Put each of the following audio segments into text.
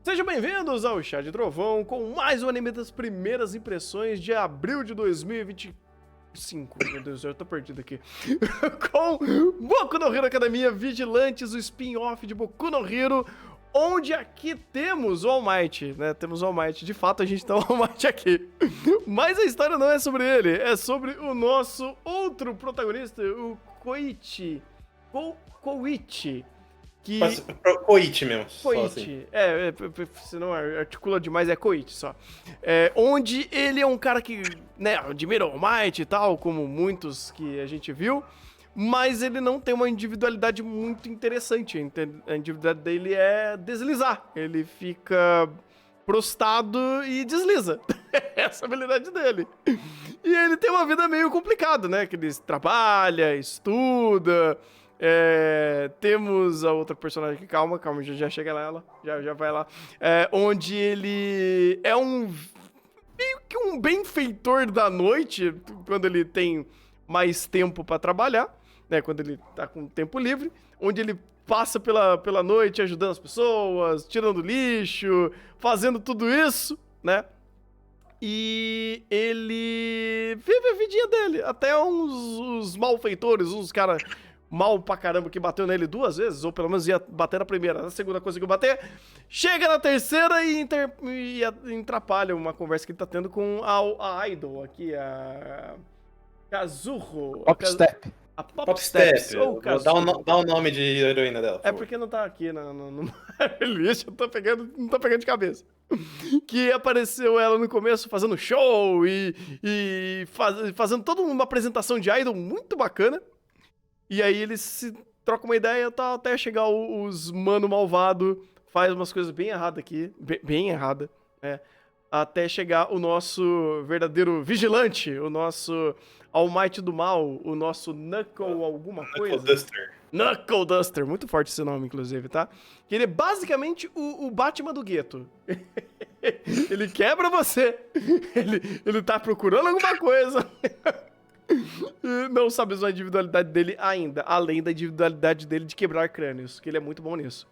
Sejam bem-vindos ao Chá de Trovão com mais um anime das primeiras impressões de abril de 2025. Meu Deus, eu tô perdido aqui. Com Boku no Hero Academia Vigilantes, o spin-off de Boku no Hero, onde aqui temos o All Might, né? Temos o All Might. De fato, a gente tem o All Might aqui. Mas a história não é sobre ele, é sobre o nosso outro protagonista, o Koichi. Koichi. Que... Koichi mesmo. Koichi, assim. Senão articula demais, é Koichi só. Onde ele é um cara que, né, admira o All Might e tal, como muitos que a gente viu, mas ele não tem uma individualidade muito interessante. A individualidade dele é deslizar. Ele fica prostrado e desliza. Essa é a habilidade dele. E ele tem uma vida meio complicada, né? Que ele trabalha, estuda... temos a outra personagem aqui, calma, já chega lá, já vai lá. Onde ele é meio que um benfeitor da noite, quando ele tem mais tempo pra trabalhar, né? Quando ele tá com tempo livre, onde ele passa pela noite ajudando as pessoas, tirando lixo, fazendo tudo isso, né? E ele vive a vidinha dele, até uns malfeitores, uns caras mal pra caramba que bateu nele 2 vezes, ou pelo menos ia bater na primeira, na segunda conseguiu bater, chega na terceira e atrapalha uma conversa que ele tá tendo com a idol aqui, a Kazuho. Popstep. A Popstep. Dá o nome de heroína dela. É porque não tá aqui no lixo, eu não tô pegando de cabeça. Que apareceu ela no começo fazendo show e fazendo toda uma apresentação de idol muito bacana. E aí eles se trocam uma ideia, tá, até chegar os mano malvado, faz umas coisas bem erradas aqui, bem errada, né? Até chegar o nosso verdadeiro vigilante, o nosso All Might do mal, o nosso Knuckle alguma coisa. Knuckle Duster. Knuckle Duster, muito forte esse nome, inclusive, tá? Que ele é basicamente o Batman do gueto. Ele quebra você, ele tá procurando alguma coisa... Não sabemos a individualidade dele ainda, além da individualidade dele de quebrar crânios, que ele é muito bom nisso.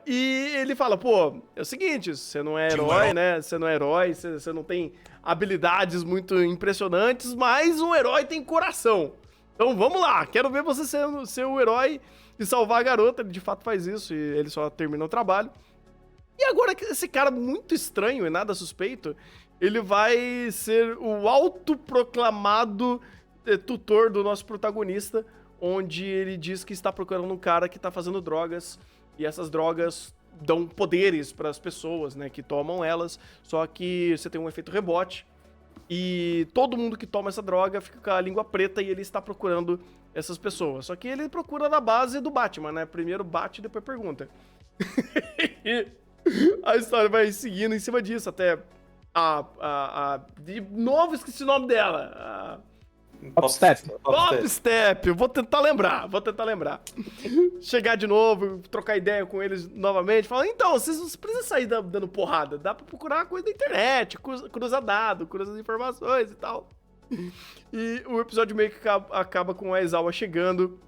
E ele fala, pô, é o seguinte, você não é herói, né? Você não é herói, você não tem habilidades muito impressionantes, mas um herói tem coração. Então vamos lá, quero ver você ser o herói e salvar a garota. Ele de fato faz isso e ele só termina o trabalho. E agora esse cara muito estranho e nada suspeito... Ele vai ser o autoproclamado tutor do nosso protagonista, onde ele diz que está procurando um cara que está fazendo drogas, e essas drogas dão poderes para as pessoas, né, que tomam elas, só que você tem um efeito rebote, e todo mundo que toma essa droga fica com a língua preta e ele está procurando essas pessoas. Só que ele procura na base do Batman, né, primeiro bate e depois pergunta. A história vai seguindo em cima disso, até... de novo esqueci o nome dela. Popstep. Vou tentar lembrar. Chegar de novo, trocar ideia com eles novamente. Falar, então, vocês não precisam sair dando porrada. Dá pra procurar coisa da internet, cruza dado, cruza as informações e tal. E o episódio meio que acaba com a Aizawa chegando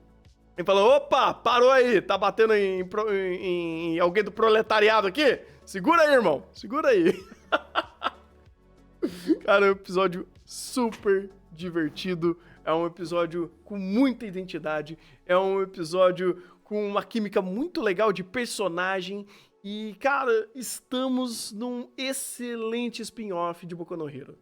e falando, opa, parou aí, tá batendo em alguém do proletariado aqui? Segura aí, irmão, segura aí. Cara, é um episódio super divertido, é um episódio com muita identidade, é um episódio com uma química muito legal de personagem e, cara, estamos num excelente spin-off de Boku no Hero.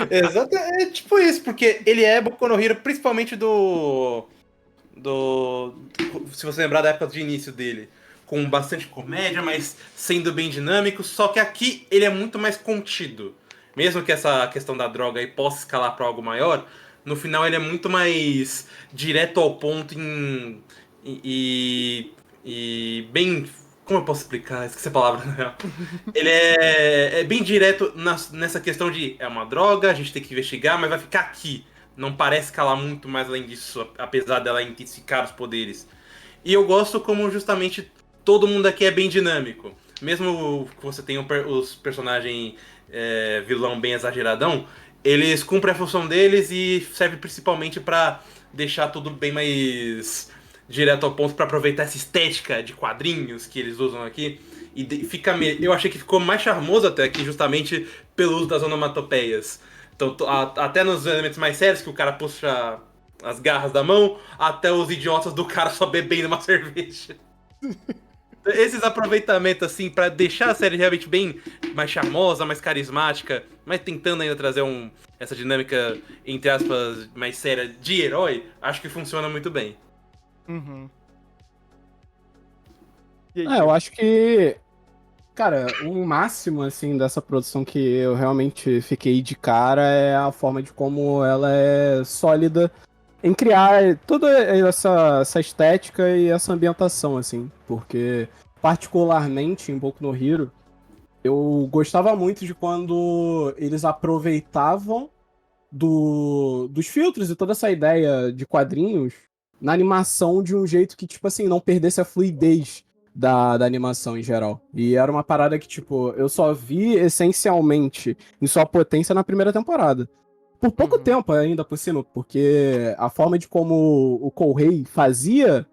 Exato, é tipo isso, porque ele é Boku no Hero, principalmente se você lembrar da época de início dele. Com bastante comédia, mas sendo bem dinâmico, só que aqui ele é muito mais contido. Mesmo que essa questão da droga aí possa escalar para algo maior, no final ele é muito mais direto ao ponto e bem... Como eu posso explicar? Esqueci a palavra, na real. Ele é bem direto nessa questão de é uma droga, a gente tem que investigar, mas vai ficar aqui. Não parece escalar muito mais além disso, apesar dela intensificar os poderes. E eu gosto como justamente... Todo mundo aqui é bem dinâmico. Mesmo que você tenha os personagens vilão bem exageradão, eles cumprem a função deles e serve principalmente pra deixar tudo bem mais direto ao ponto pra aproveitar essa estética de quadrinhos que eles usam aqui. E eu achei que ficou mais charmoso até aqui, justamente pelo uso das onomatopeias. Então, até nos elementos mais sérios, que o cara puxa as garras da mão, até os idiotas do cara só bebendo uma cerveja. Esses aproveitamentos, assim, pra deixar a série realmente bem mais charmosa, mais carismática, mas tentando ainda trazer essa dinâmica, entre aspas, mais séria de herói, acho que funciona muito bem. Uhum. E aí, Eu acho que, cara, o máximo, assim, dessa produção que eu realmente fiquei de cara é a forma de como ela é sólida em criar toda essa estética e essa ambientação, assim, porque, particularmente em Boku no Hero, eu gostava muito de quando eles aproveitavam dos filtros e toda essa ideia de quadrinhos na animação de um jeito que, tipo assim, não perdesse a fluidez da animação em geral. E era uma parada que, tipo, eu só vi essencialmente em sua potência na primeira temporada. Por pouco tempo ainda por cima, porque a forma de como o Kohei fazia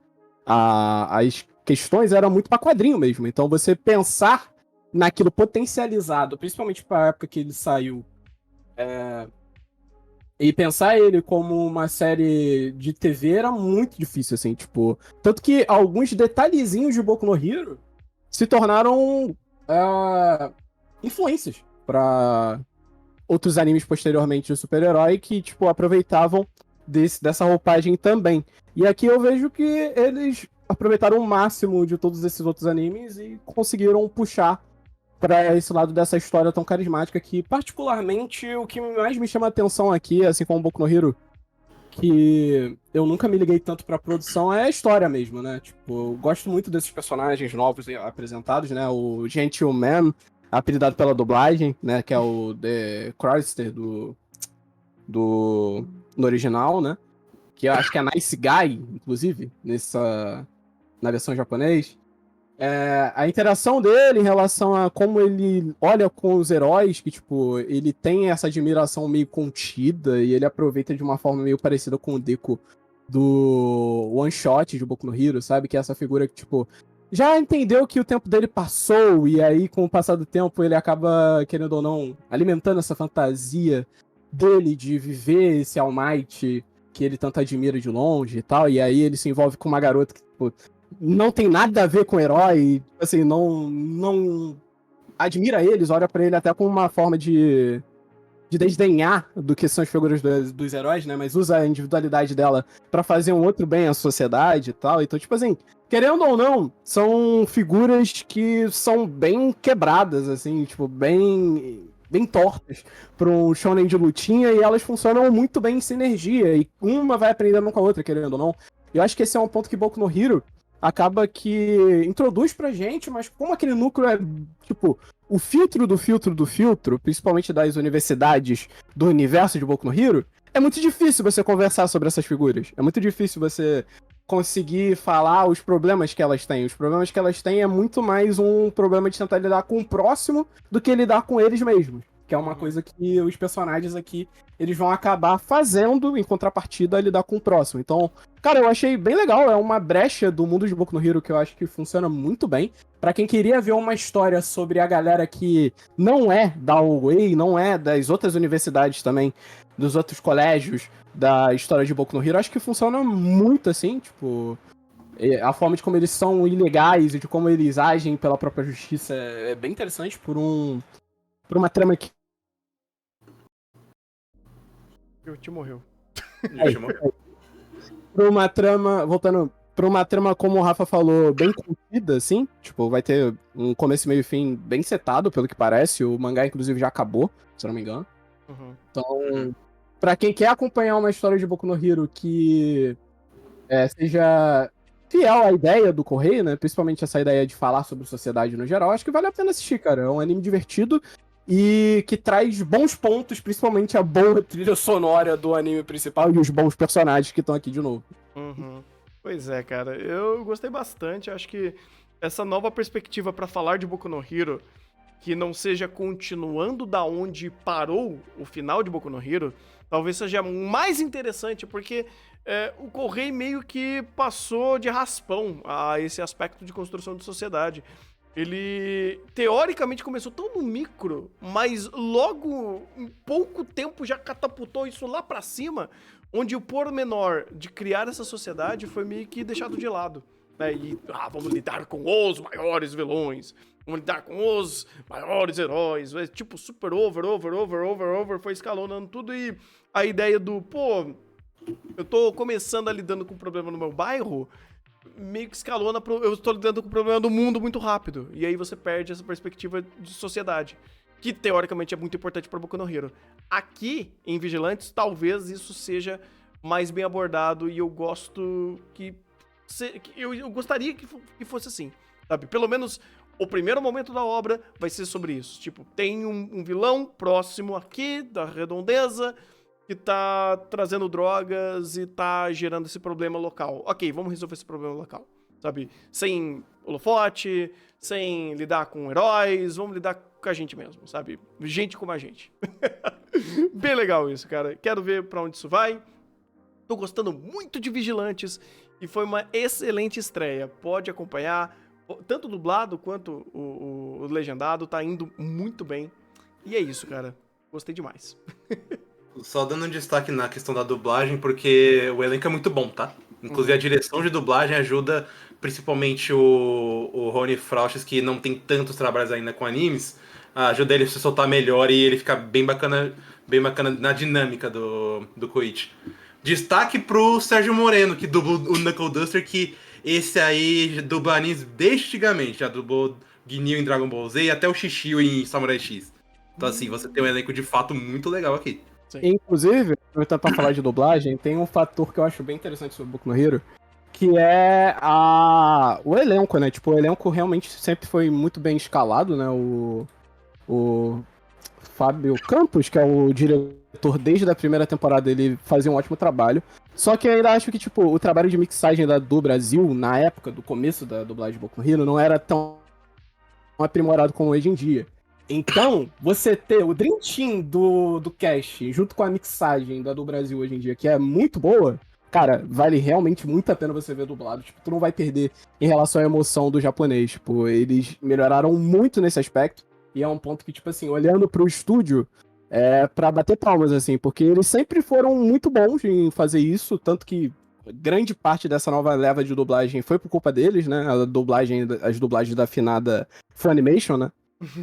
as questões era muito pra quadrinho mesmo. Então você pensar naquilo potencializado, principalmente pra época que ele saiu, e pensar ele como uma série de TV era muito difícil, assim, tipo... Tanto que alguns detalhezinhos de Boku no Hero se tornaram influências pra outros animes posteriormente de super-herói que, tipo, aproveitavam dessa roupagem também. E aqui eu vejo que eles aproveitaram o máximo de todos esses outros animes e conseguiram puxar pra esse lado dessa história tão carismática que, particularmente, o que mais me chama a atenção aqui, assim como o Boku no Hero, que eu nunca me liguei tanto pra produção, é a história mesmo, né? Tipo, eu gosto muito desses personagens novos apresentados, né? O Gentleman, apelidado pela dublagem, né? Que é o The Chrysler no original, né? Que eu acho que é Nice Guy, inclusive, na versão japonês. A interação dele em relação a como ele olha com os heróis, que, tipo, ele tem essa admiração meio contida e ele aproveita de uma forma meio parecida com o Deku do One Shot de Boku no Hero, sabe? Que é essa figura que, tipo, já entendeu que o tempo dele passou e aí, com o passar do tempo, ele acaba, querendo ou não, alimentando essa fantasia dele de viver esse All Might que ele tanto admira de longe e tal, e aí ele se envolve com uma garota que, tipo, não tem nada a ver com o herói, assim, não admira eles, olha pra ele até como uma forma de desdenhar do que são as figuras dos heróis, né? Mas usa a individualidade dela pra fazer um outro bem à sociedade e tal. Então, tipo assim, querendo ou não, são figuras que são bem quebradas, assim, tipo, bem tortas para um shonen de lutinha e elas funcionam muito bem em sinergia e uma vai aprendendo com a outra, querendo ou não. Eu acho que esse é um ponto que Boku no Hero acaba que introduz pra gente, mas como aquele núcleo é, tipo, o filtro do filtro do filtro, principalmente das universidades do universo de Boku no Hero, é muito difícil você conversar sobre essas figuras. É muito difícil você conseguir falar os problemas que elas têm. Os problemas que elas têm é muito mais um problema de tentar lidar com o próximo do que lidar com eles mesmos. Que é uma coisa que os personagens aqui, eles vão acabar fazendo em contrapartida a lidar com o próximo. Então, cara, eu achei bem legal. É uma brecha do mundo de Boku no Hero que eu acho que funciona muito bem. Pra quem queria ver uma história sobre a galera que não é da All-Way, não é das outras universidades também, dos outros colégios da história de Boku no Hero, acho que funciona muito assim, tipo... A forma de como eles são ilegais e de como eles agem pela própria justiça é bem interessante por uma trama que... O tio morreu. Por uma trama, voltando, por uma trama, como o Rafa falou, bem contida, assim, tipo, vai ter um começo, meio e fim bem setado, pelo que parece, o mangá, inclusive, já acabou, se eu não me engano. Então, pra quem quer acompanhar uma história de Boku no Hero que seja fiel à ideia do Correio, né, principalmente essa ideia de falar sobre sociedade no geral, acho que vale a pena assistir, cara, é um anime divertido e que traz bons pontos, principalmente a boa trilha sonora do anime principal e os bons personagens que estão aqui de novo. Pois é, cara, eu gostei bastante, acho que essa nova perspectiva pra falar de Boku no Hero que não seja continuando da onde parou o final de Boku no Hero, talvez seja mais interessante, porque o Kohei meio que passou de raspão a esse aspecto de construção de sociedade. Ele, teoricamente, começou tão no micro, mas logo, em pouco tempo, já catapultou isso lá pra cima, onde o pormenor de criar essa sociedade foi meio que deixado de lado. Né? E, vamos lidar com os maiores vilões, vamos lidar com os maiores heróis, tipo, super over, foi escalonando tudo, e a ideia do, eu tô começando a lidando com um problema no meu bairro, meio que escalona eu estou lidando com o problema do mundo muito rápido. E aí você perde essa perspectiva de sociedade, que teoricamente é muito importante para Boku no Hero. Aqui, em Vigilantes, talvez isso seja mais bem abordado, e eu gosto eu gostaria que fosse assim, sabe? Pelo menos o primeiro momento da obra vai ser sobre isso. Tipo, tem um vilão próximo aqui, da redondeza, que tá trazendo drogas e tá gerando esse problema local. Ok, vamos resolver esse problema local, sabe? Sem holofote, sem lidar com heróis, vamos lidar com a gente mesmo, sabe? Gente como a gente. Bem legal isso, cara. Quero ver pra onde isso vai. Tô gostando muito de Vigilantes e foi uma excelente estreia. Pode acompanhar, tanto o dublado quanto o legendado, tá indo muito bem. E é isso, cara. Gostei demais. Só dando um destaque na questão da dublagem, porque o elenco é muito bom, tá? Inclusive a direção de dublagem ajuda, principalmente o Rony Frauches, que não tem tantos trabalhos ainda com animes, ajuda ele a se soltar melhor e ele fica bem bacana na dinâmica do Koichi. Destaque pro Sérgio Moreno, que dubla o Knuckle Duster, que esse aí dubla animes desde antigamente, já dublou Ginyu em Dragon Ball Z e até o Shishio em Samurai X. Então assim, você tem um elenco de fato muito legal aqui. Sim. Inclusive, aproveitando pra falar de dublagem, tem um fator que eu acho bem interessante sobre Boku no Hero, que é o elenco, né? Tipo, o elenco realmente sempre foi muito bem escalado, né? O Fábio Campos, que é o diretor desde a primeira temporada, ele fazia um ótimo trabalho. Só que eu ainda acho que, tipo, o trabalho de mixagem do Brasil, na época do começo da dublagem de Boku no Hero, não era tão aprimorado como hoje em dia. Então, você ter o Dream Team do cast junto com a mixagem do Brasil hoje em dia, que é muito boa, cara, vale realmente muito a pena você ver dublado. Tipo, tu não vai perder em relação à emoção do japonês. Tipo, eles melhoraram muito nesse aspecto. E é um ponto que, tipo assim, olhando pro estúdio, é pra bater palmas, assim, porque eles sempre foram muito bons em fazer isso, tanto que grande parte dessa nova leva de dublagem foi por culpa deles, né? As dublagens da afinada Funimation, né?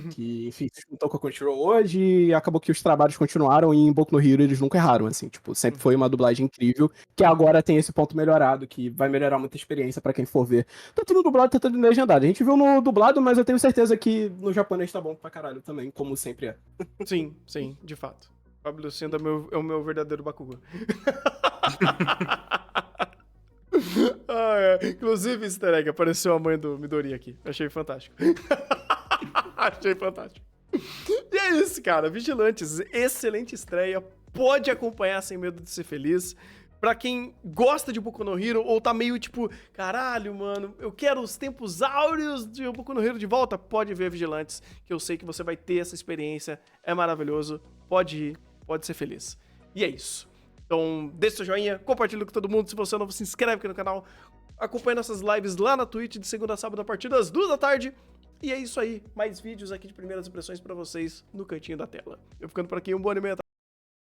Que, enfim, se juntou com a Crunchyroll hoje e acabou que os trabalhos continuaram e em Boku no Hero eles nunca erraram, assim, tipo, sempre foi uma dublagem incrível, que agora tem esse ponto melhorado, que vai melhorar muita experiência pra quem for ver, tanto no dublado, tanto no legendado. A gente viu no dublado, mas eu tenho certeza que no japonês tá bom pra caralho também, como sempre é. Sim, de fato. Fábio Lucindo é o meu verdadeiro Bakugou. Inclusive, easter egg, apareceu a mãe do Midori aqui. Achei fantástico. Achei fantástico. E é isso, cara. Vigilantes, excelente estreia. Pode acompanhar sem medo de ser feliz. Pra quem gosta de Boku no Hero ou tá meio tipo, caralho, mano, eu quero os tempos áureos de Boku no Hero de volta, pode ver Vigilantes, que eu sei que você vai ter essa experiência. É maravilhoso. Pode ir, pode ser feliz. E é isso. Então, deixa seu joinha, compartilha com todo mundo. Se você é novo, se inscreve aqui no canal. Acompanhe nossas lives lá na Twitch de segunda a sábado a partir das 2 da tarde. E é isso aí, mais vídeos aqui de primeiras impressões pra vocês no cantinho da tela. Eu ficando por aqui, um bom anime.